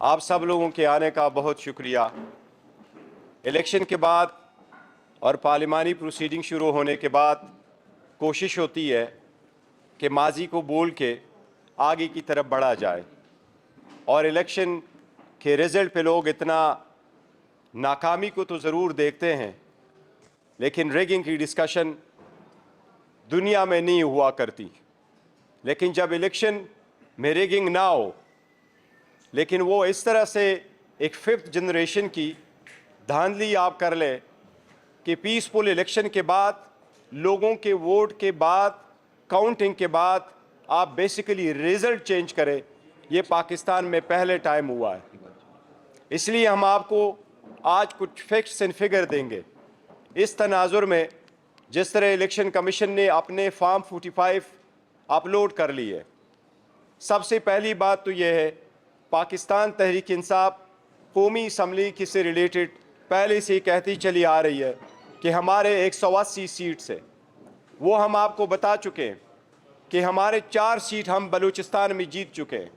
آپ سب لوگوں کے آنے کا بہت شکریہ۔ الیکشن کے بعد اور پارلیمانی پروسیڈنگ شروع ہونے کے بعد کوشش ہوتی ہے کہ ماضی کو بول کے آگے کی طرف بڑھا جائے، اور الیکشن کے رزلٹ پہ لوگ اتنا ناکامی کو تو ضرور دیکھتے ہیں، لیکن ریگنگ کی ڈسکشن دنیا میں نہیں ہوا کرتی۔ لیکن جب الیکشن میں ریگنگ نہ ہو، لیکن وہ اس طرح سے ایک ففتھ جنریشن کی دھاندلی آپ کر لیں کہ پیسفل الیکشن کے بعد، لوگوں کے ووٹ کے بعد، کاؤنٹنگ کے بعد آپ بیسیکلی ریزلٹ چینج کریں، یہ پاکستان میں پہلے ٹائم ہوا ہے۔ اس لیے ہم آپ کو آج کچھ فیکٹس اینڈ فگر دیں گے۔ اس تناظر میں جس طرح الیکشن کمیشن نے اپنے فارم 45 اپلوڈ کر لی ہے، سب سے پہلی بات تو یہ ہے، پاکستان تحریک انصاف قومی اسمبلی کی سے ریلیٹڈ پہلے سے کہتی چلی آ رہی ہے کہ ہمارے 180 سیٹس ہیں، وہ ہم آپ کو بتا چکے ہیں کہ ہمارے 4 سیٹ ہم بلوچستان میں جیت چکے ہیں۔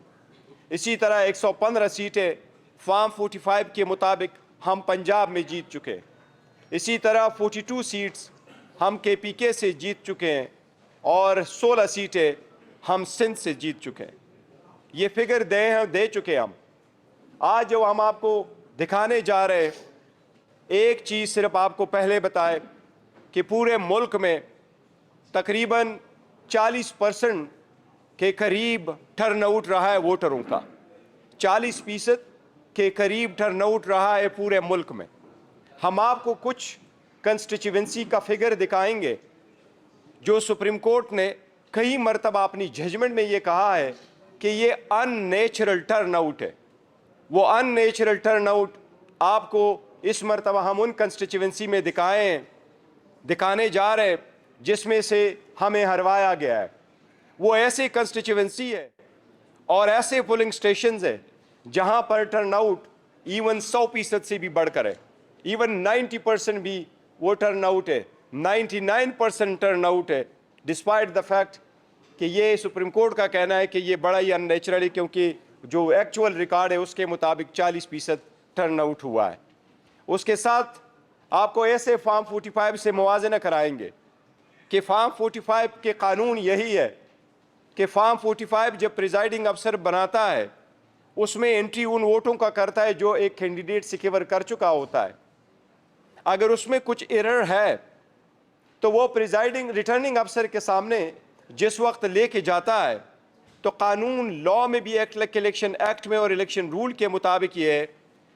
اسی طرح 115 سیٹیں فارم 45 کے مطابق ہم پنجاب میں جیت چکے ہیں۔ اسی طرح 42 سیٹس ہم KPK سے جیت چکے ہیں، اور 16 سیٹیں ہم سندھ سے جیت چکے ہیں۔ یہ فگر دے چکے ہم۔ آج جو ہم آپ کو دکھانے جا رہے ہیں، ایک چیز صرف آپ کو پہلے بتائے کہ پورے ملک میں تقریباً 40% کے قریب ٹرن آؤٹ رہا ہے ووٹروں کا، 40% کے قریب ٹرن آؤٹ رہا ہے پورے ملک میں۔ ہم آپ کو کچھ کنسٹیچوئنسی کا فگر دکھائیں گے جو سپریم کورٹ نے کئی مرتبہ اپنی ججمنٹ میں یہ کہا ہے کہ یہ ان نیچرل ٹرن آؤٹ ہے۔ وہ ان نیچرل ٹرن آؤٹ آپ کو اس مرتبہ ہم ان کنسٹیچوئنسی میں دکھانے جا رہے ہیں جس میں سے ہمیں ہروایا گیا ہے۔ وہ ایسے کنسٹیچوئنسی ہے اور ایسے پولنگ سٹیشنز ہیں جہاں پر ٹرن آؤٹ ایون 100% سے بھی بڑھ کر ہے، ایون 90% بھی وہ ٹرن آؤٹ ہے، 99% ٹرن آؤٹ ہے، ڈسپائٹ دا فیکٹ کہ یہ سپریم کورٹ کا کہنا ہے کہ یہ بڑا ہی ان نیچرل ہے، کیونکہ جو ایکچول ریکارڈ ہے اس کے مطابق 40% ٹرن آؤٹ ہوا ہے۔ اس کے ساتھ آپ کو ایسے فارم 45 سے موازنہ کرائیں گے کہ فارم 45 کے قانون یہی ہے کہ فارم 45 جب پریزائڈنگ افسر بناتا ہے، اس میں انٹری ان ووٹوں کا کرتا ہے جو ایک کینڈیڈیٹ سیکیور کر چکا ہوتا ہے۔ اگر اس میں کچھ ایرر ہے تو وہ پریزائڈنگ ریٹرننگ افسر کے سامنے جس وقت لے کے جاتا ہے، تو قانون لا میں بھی الیکشن ایکٹ میں اور الیکشن رول کے مطابق یہ ہے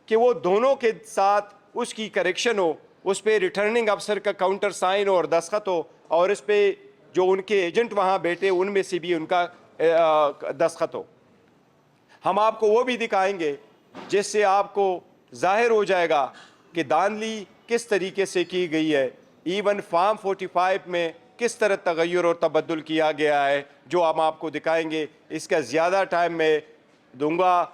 کہ وہ دونوں کے ساتھ اس کی کریکشن ہو، اس پہ ریٹرننگ افسر کا کاؤنٹر سائن اور دستخط ہو، اور اس پہ جو ان کے ایجنٹ وہاں بیٹھے ان میں سے بھی ان کا دستخط ہو۔ ہم آپ کو وہ بھی دکھائیں گے جس سے آپ کو ظاہر ہو جائے گا کہ دھاندلی کس طریقے سے کی گئی ہے، ایون فارم 45 میں کس طرح تغیر اور تبدل کیا گیا ہے، جو ہم آپ کو دکھائیں گے۔ اس کا زیادہ ٹائم میں دوں گا،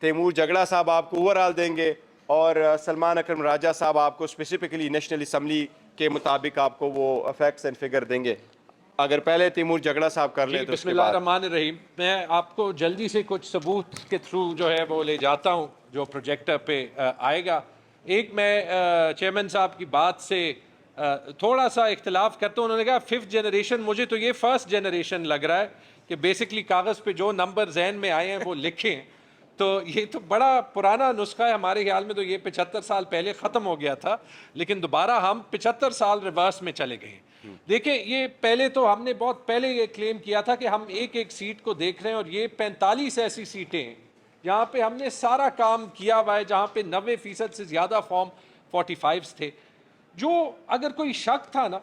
تیمور جگڑا صاحب آپ کو اوورآل دیں گے، اور سلمان اکرم راجہ صاحب آپ کو اسپیسیفکلی نیشنل اسمبلی کے مطابق آپ کو وہ فیکٹس اینڈ فگر دیں گے۔ اگر پہلے تیمور جگڑا صاحب کر لیں تو اس بسم کے اللہ بعد الرحمن الرحیم۔ میں آپ کو جلدی سے کچھ ثبوت کے تھرو جو ہے وہ لے جاتا ہوں جو پروجیکٹر پہ آئے گا۔ ایک میں چیئرمین صاحب کی بات سے تھوڑا سا اختلاف کرتا ہوں۔ انہوں نے کہا 5th جنریشن، مجھے تو یہ 1st جنریشن لگ رہا ہے کہ بیسکلی کاغذ پہ جو نمبر ذہن میں آئے ہیں وہ لکھیں۔ تو یہ تو بڑا پرانا نسخہ ہے، ہمارے خیال میں تو یہ 75 سال پہلے ختم ہو گیا تھا، لیکن دوبارہ ہم 75 سال ریورس میں چلے گئے۔ دیکھیں، یہ پہلے تو ہم نے بہت پہلے یہ کلیم کیا تھا کہ ہم ایک ایک سیٹ کو دیکھ رہے ہیں، اور یہ 45 ایسی سیٹیں ہیں جہاں پہ ہم نے سارا کام کیا ہوا ہے، جہاں پہ 90% سے زیادہ فارم 45 تھے۔ جو اگر کوئی شک تھا نا،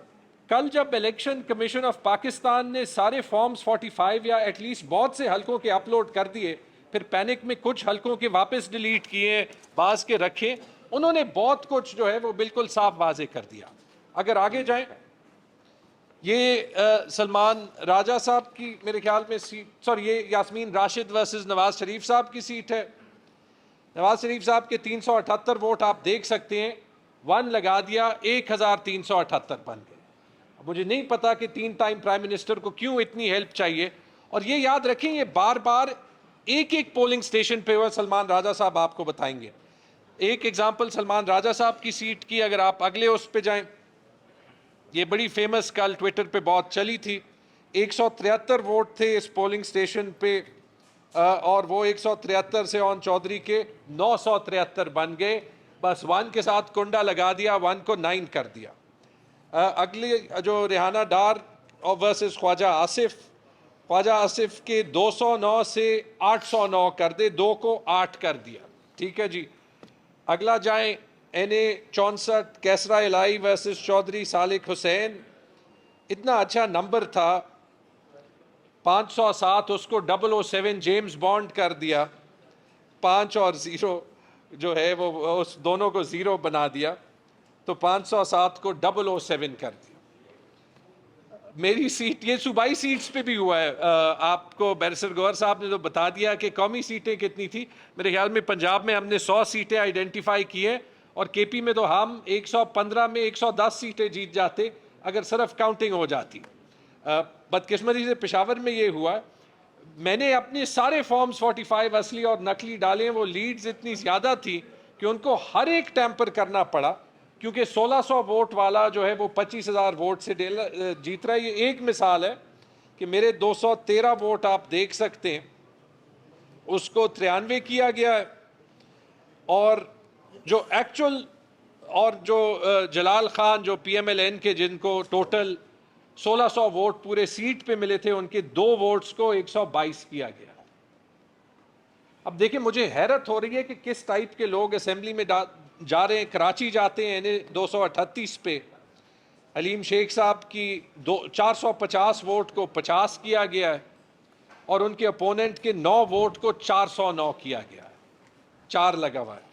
کل جب الیکشن کمیشن آف پاکستان نے سارے فارمز 45 یا ایٹ لیسٹ بہت سے حلقوں کے اپلوڈ کر دیے، پھر پینک میں کچھ حلقوں کے واپس ڈیلیٹ کیے، بعض کے رکھے، انہوں نے بہت کچھ جو ہے وہ بالکل صاف واضح کر دیا۔ اگر آگے جائیں، یہ سلمان راجہ صاحب کی میرے خیال میں سیٹ، یہ یاسمین راشد ورسز نواز شریف صاحب کی سیٹ ہے۔ نواز شریف صاحب کے 378 ووٹ آپ دیکھ سکتے ہیں، 1 لگا دیا، 1378 بن گئے۔ مجھے نہیں پتا کہ 3 ٹائم پرائم منسٹر کو کیوں اتنی ہیلپ چاہیے، اور یہ یاد رکھیں یہ بار بار ایک ایک پولنگ اسٹیشن پہ ہوا. سلمان راجہ صاحب آپ کو بتائیں گے. ایک ایگزامپل سلمان راجہ صاحب کی سیٹ کی, اگر آپ اگلے اس پہ جائیں, یہ بڑی فیمس کل ٹویٹر پہ بہت چلی تھی. 173 ووٹ تھے اس پولنگ اسٹیشن پہ, اور وہ 173 سے اون چودھری کے 973 بن گئے. بس 1 کے ساتھ کنڈا لگا دیا, 1 کو 9 کر دیا. اگلی جو ریحانہ ڈار ورسز خواجہ آصف کے 209 سے 809 کر دے, 2 کو 8 کر دیا. ٹھیک ہے جی. اگلا جائیں NA 64 کیسرا الہی ورسز چودھری سالک حسین. اتنا اچھا نمبر تھا 507, اس کو 007 جیمز بانڈ کر دیا. 5 اور 0 جو ہے وہ اس دونوں کو 0 بنا دیا, تو 507 کو 007 کر دیا. میری سیٹ, یہ صوبائی سیٹس پہ بھی ہوا ہے. آپ کو بیرسٹر گوہر صاحب نے تو بتا دیا کہ قومی سیٹیں کتنی تھی. میرے خیال میں پنجاب میں ہم نے 100 سیٹیں آئیڈینٹیفائی کی ہیں, اور KP میں تو ہم 115 میں 110 سیٹیں جیت جاتے اگر صرف کاؤنٹنگ ہو جاتی. بدقسمتی سے پشاور میں یہ ہوا, میں نے اپنے سارے فارمز 45 اصلی اور نقلی ڈالے, وہ لیڈز اتنی زیادہ تھی کہ ان کو ہر ایک ٹیمپر کرنا پڑا, کیونکہ 1600 ووٹ والا جو ہے وہ 25,000 ووٹ سے جیت رہا ہے. یہ ایک مثال ہے کہ میرے 213 ووٹ آپ دیکھ سکتے ہیں, اس کو 93 کیا گیا ہے, اور جو ایکچول اور جو جلال خان جو PMLN کے جن کو ٹوٹل 1600 ووٹ پورے سیٹ پہ ملے تھے, ان کے 2 ووٹس کو 122 کیا گیا. اب دیکھیں مجھے حیرت ہو رہی ہے کہ کس ٹائپ کے لوگ اسمبلی میں جا رہے ہیں. کراچی جاتے ہیں NA 238 پہ, حلیم شیخ صاحب کی 450 ووٹ کو 50 کیا گیا ہے, اور ان کے اپوننٹ کے 9 ووٹ کو 409 کیا گیا ہے, 4 لگا ہوا ہے.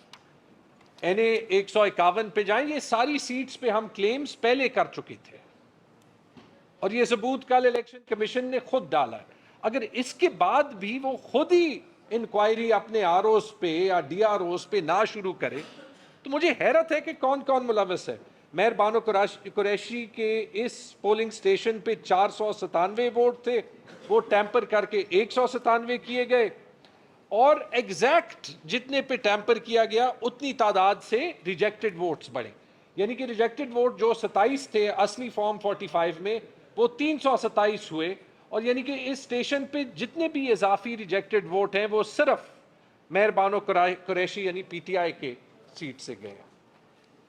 NA 151 پہ جائیں, یہ ساری سیٹس پہ ہم کلیمز پہلے کر چکے تھے, اور یہ ثبوت کل الیکشن کمیشن نے خود ڈالا ہے. اگر اس کے بعد بھی وہ خود ہی انکوائری اپنے ROs پہ یا DROs پہ نہ شروع کرے, تو مجھے حیرت ہے کہ کون کون ملوث ہے. مہر بانو قریشی کے اس پولنگ سٹیشن پہ 497 ووٹ تھے, وہ ٹیمپر کر کے 197 کیے گئے, اور ایگزیکٹ جتنے پہ ٹیمپر کیا گیا اتنی تعداد سے ریجیکٹڈ ووٹس بڑھے. یعنی کہ ریجیکٹڈ ووٹ جو 27 تھے اصلی فارم 45 میں, وہ 327 ہوئے, اور یعنی کہ اس اسٹیشن پہ جتنے بھی اضافی ریجیکٹڈ ووٹ ہیں وہ صرف مہر بانو قریشی یعنی PTI کے سیٹ سے گئے.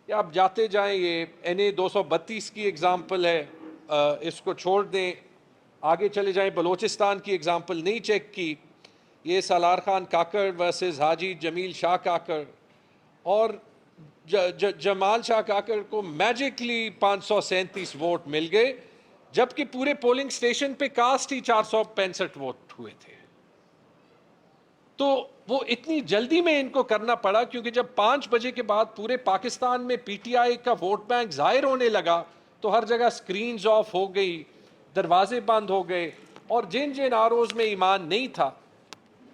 یا آپ جاتے جائیں, یہ NA 232 کی ایگزامپل ہے, اس کو چھوڑ دیں. آگے چلے جائیں, بلوچستان کی ایگزامپل نہیں چیک کی, یہ سالار خان کاکڑ ورسز حاجی جمیل شاہ کاکڑ, اور جمال شاہ کاکڑ کو میجکلی 537 ووٹ مل گئے, جبکہ پورے پولنگ سٹیشن پہ کاسٹ ہی 465 ووٹ ہوئے تھے. تو وہ اتنی جلدی میں ان کو کرنا پڑا کیونکہ جب 5 بجے کے بعد پورے پاکستان میں PTI کا ووٹ بینک ظاہر ہونے لگا, تو ہر جگہ سکرینز آف ہو گئی, دروازے بند ہو گئے, اور جن ROs میں ایمان نہیں تھا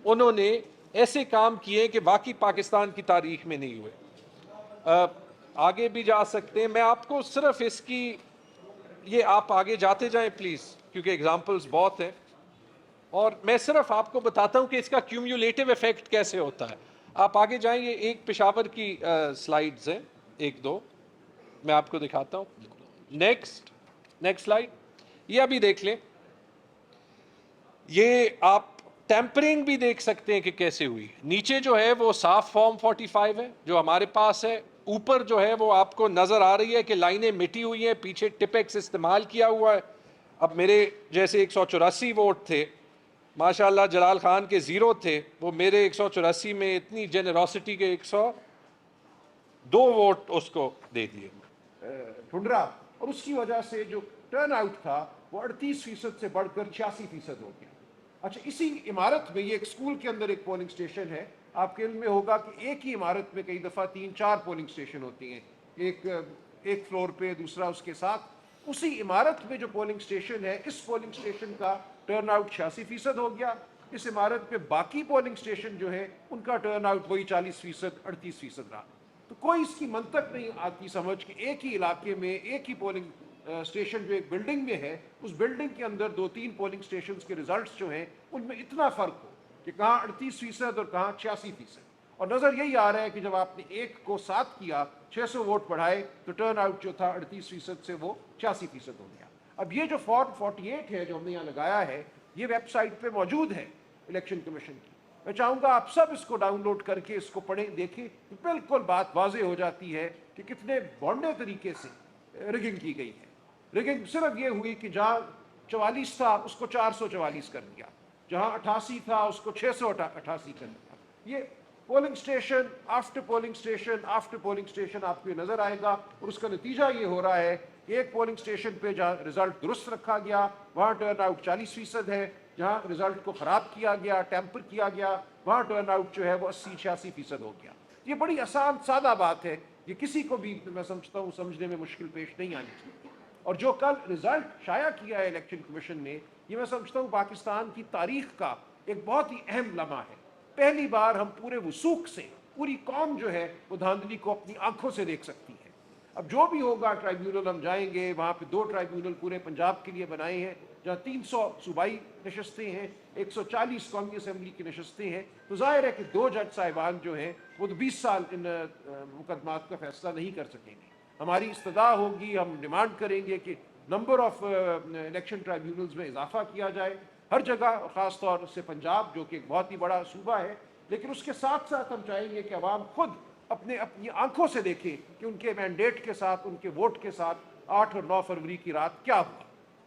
انہوں نے ایسے کام کیے کہ واقعی پاکستان کی تاریخ میں نہیں ہوئے. آگے بھی جا سکتے ہیں, میں آپ کو صرف اس کی, یہ آپ آگے جاتے جائیں پلیز, کیونکہ ایگزامپلز بہت ہیں, اور میں صرف آپ کو بتاتا ہوں کہ اس کا کیومولیٹو ایفیکٹ کیسے ہوتا ہے. آپ آگے جائیں, یہ ایک پشاور کی سلائیڈز ہیں, 1-2 میں آپ کو دکھاتا ہوں. نیکسٹ سلائیڈ, یہ ابھی دیکھ لیں. یہ آپ ٹیمپرنگ بھی دیکھ سکتے ہیں کہ کیسے ہوئی. نیچے جو ہے وہ صاف فارم 45 ہے جو ہمارے پاس ہے, اوپر جو ہے وہ آپ کو نظر آ رہی ہے کہ لائنیں مٹی ہوئی ہیں, پیچھے ٹپیکس استعمال کیا ہوا ہے. اب میرے جیسے 184 ووٹ تھے, ماشاءاللہ جلال خان کے 0 تھے, وہ میرے 184 میں اتنی جنراسٹی کے 102 ووٹ اس کو دے دیے. ٹھنڈرا, اور اس کی وجہ سے جو ٹرن آؤٹ تھا وہ 38% سے بڑھ کر 86% ہو گیا. اچھا, اسی عمارت میں, یہ ایک اسکول کے اندر ایک پولنگ سٹیشن ہے, آپ کے علم میں ہوگا کہ ایک ہی عمارت میں کئی دفعہ 3-4 پولنگ سٹیشن ہوتی ہیں, ایک فلور پہ, دوسرا اس کے ساتھ. اسی عمارت میں جو پولنگ سٹیشن ہے, اس پولنگ سٹیشن کا ٹرن آؤٹ 86% ہو گیا. اس عمارت پہ باقی پولنگ سٹیشن جو ہے ان کا ٹرن آؤٹ وہی 40%, 38% رہا. تو کوئی اس کی منطق نہیں آتی سمجھ کہ ایک ہی علاقے میں ایک ہی پولنگ سٹیشن جو ایک بلڈنگ میں ہے, اس بلڈنگ کے اندر 2-3 پولنگ سٹیشنز کے ریزلٹس جو ہیں ان میں اتنا فرق ہو. کہ کہاں 38% اور کہاں 86%. اور نظر یہی آ رہا ہے کہ جب آپ نے 1 کو 7 کیا 600 ووٹ بڑھائے تو ٹرن آؤٹ جو تھا 38% سے وہ 86% ہو گیا. اب یہ جو فارم 48 ہے جو ہم نے یہاں لگایا ہے یہ ویب سائٹ پہ موجود ہے الیکشن کمیشن کی. میں چاہوں گا آپ سب اس کو ڈاؤن لوڈ کر کے اس کو پڑھیں دیکھیں تو بالکل بات واضح ہو جاتی ہے کہ کتنے بونڈے طریقے سے رگنگ کی گئی ہے. رگنگ صرف یہ ہوئی کہ جہاں 44 تھا اس کو 444 کر دیا, جہاں 88 تھا اس کو 688 کر دیا. یہ polling station after polling station after polling station آپ کو نظر آئے گا, اور اس کا نتیجہ یہ ہو رہا ہے کہ ایک پولنگ اسٹیشن پہ جہاں رزلٹ درست رکھا گیا وہاں ٹرن آؤٹ 40% ہے, جہاں رزلٹ کو خراب کیا گیا ٹیمپر کیا گیا وہاں ٹرن آؤٹ جو ہے وہ 80-86% ہو گیا. یہ بڑی آسان سادہ بات ہے, یہ کسی کو بھی میں سمجھتا ہوں سمجھنے میں مشکل پیش نہیں آنی چاہیے. اور جو کل رزلٹ شائع کیا ہے الیکشن کمیشن نے یہ میں سمجھتا ہوں پاکستان کی تاریخ کا ایک بہت ہی اہم لمحہ ہے. پہلی بار ہم پورے وثوق سے پوری قوم جو ہے وہ دھاندلی کو اپنی آنکھوں سے دیکھ سکتی ہے. اب جو بھی ہوگا ٹرائیبیونل ہم جائیں گے, وہاں پہ 2 ٹرائیبیونل پورے پنجاب کے لیے بنائے ہیں جہاں 300 صوبائی نشستیں ہیں, 140 قومی اسمبلی کی نشستیں ہیں. تو ظاہر ہے کہ 2 جج صاحبان جو ہیں وہ تو 20 سال ان مقدمات کا فیصلہ نہیں کر سکیں گے. ہماری استدعا ہوگی, ہم ڈیمانڈ کریں گے کہ نمبر آف الیکشن ٹرائیبیونلز میں اضافہ کیا جائے ہر جگہ, خاص طور سے پنجاب جو کہ ایک بہت ہی بڑا صوبہ ہے. لیکن اس کے ساتھ ساتھ ہم چاہیں گے کہ عوام خود اپنی آنکھوں سے دیکھیں کہ ان کے مینڈیٹ کے ساتھ ان کے ووٹ کے ساتھ 8 اور 9 فروری کی رات کیا ہوا.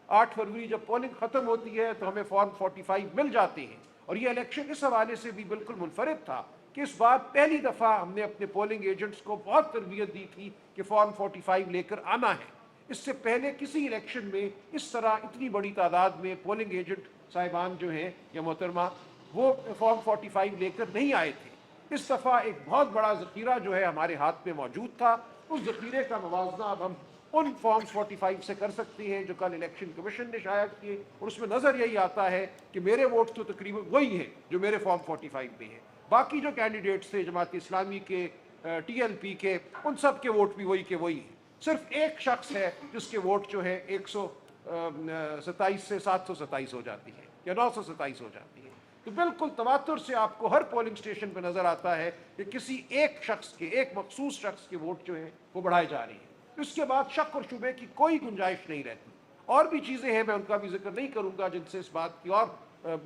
8 فروری جب پولنگ ختم ہوتی ہے تو ہمیں فارم 45 مل جاتے ہیں, اور یہ الیکشن اس حوالے سے بھی بالکل منفرد تھا کہ اس بار پہلی دفعہ ہم نے اپنے پولنگ ایجنٹس کو بہت تربیت دی تھی کہ فارم 45 لے کر آنا ہے. اس سے پہلے کسی الیکشن میں اس طرح اتنی بڑی تعداد میں پولنگ ایجنٹ صاحبان جو ہیں یا محترمہ وہ فارم 45 لے کر نہیں آئے تھے. اس دفعہ ایک بہت بڑا ذخیرہ جو ہے ہمارے ہاتھ میں موجود تھا. اس ذخیرے کا موازنہ اب ہم ان فارمز 45 سے کر سکتے ہیں جو کل الیکشن کمیشن نے شائع کیے, اور اس میں نظر یہی آتا ہے کہ میرے ووٹ تو تقریباً وہی ہیں جو میرے فارم 45 میں ہیں. باقی جو کینڈیڈیٹس تھے جماعت اسلامی کے, ٹی ایل پی کے, ان سب کے ووٹ بھی وہی کے وہی ہیں. صرف ایک شخص ہے جس کے ووٹ جو ہے 127 سے 727 ہو جاتی ہے یا 927 ہو جاتی ہے. تو بالکل تواتر سے آپ کو ہر پولنگ اسٹیشن پہ نظر آتا ہے کہ کسی ایک شخص کے, ایک مخصوص شخص کے ووٹ جو ہیں وہ بڑھائے جا رہے ہیں. اس کے بعد شک اور شبے کی کوئی گنجائش نہیں رہتی. اور بھی چیزیں ہیں میں ان کا بھی ذکر نہیں کروں گا جن سے اس بات کی اور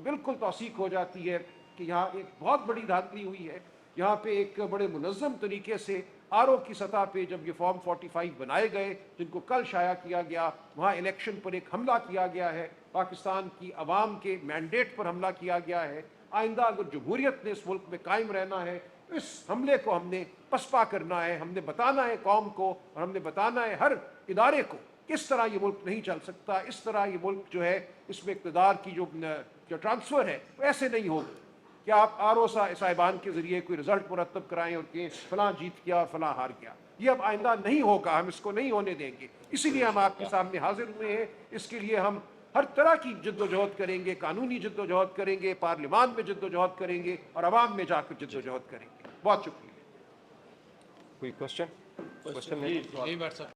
بالکل توثیق ہو جاتی ہے کہ یہاں ایک بہت بڑی دھاندلی ہوئی ہے. یہاں پہ ایک بڑے منظم طریقے سے آر او کی سطح پہ جب یہ فارم 45 بنائے گئے جن کو کل شائع کیا گیا, وہاں الیکشن پر ایک حملہ کیا گیا ہے, پاکستان کی عوام کے مینڈیٹ پر حملہ کیا گیا ہے. آئندہ اگر جمہوریت نے اس ملک میں قائم رہنا ہے تو اس حملے کو ہم نے پسپا کرنا ہے. ہم نے بتانا ہے قوم کو اور ہم نے بتانا ہے ہر ادارے کو کس طرح یہ ملک نہیں چل سکتا. اس طرح یہ ملک جو ہے اس میں اقتدار کی جو ٹرانسفر ہے وہ ایسے نہیں ہوگا کہ آپ آر او صاحبان کے ذریعے کوئی رزلٹ مرتب کرائیں اور کہ فلاں جیت گیا اور فلاں ہار گیا. یہ اب آئندہ نہیں ہوگا, ہم اس کو نہیں ہونے دیں گے. اسی لیے ہم آپ کے سامنے حاضر ہوئے ہیں. اس کے لیے ہم ہر طرح کی جد و جہد کریں گے, قانونی جد و جہد کریں گے, پارلیمان میں جد و جہد کریں گے اور عوام میں جا کر جد و جہد کریں گے. بہت شکریہ. کوئی کوشچن ہے؟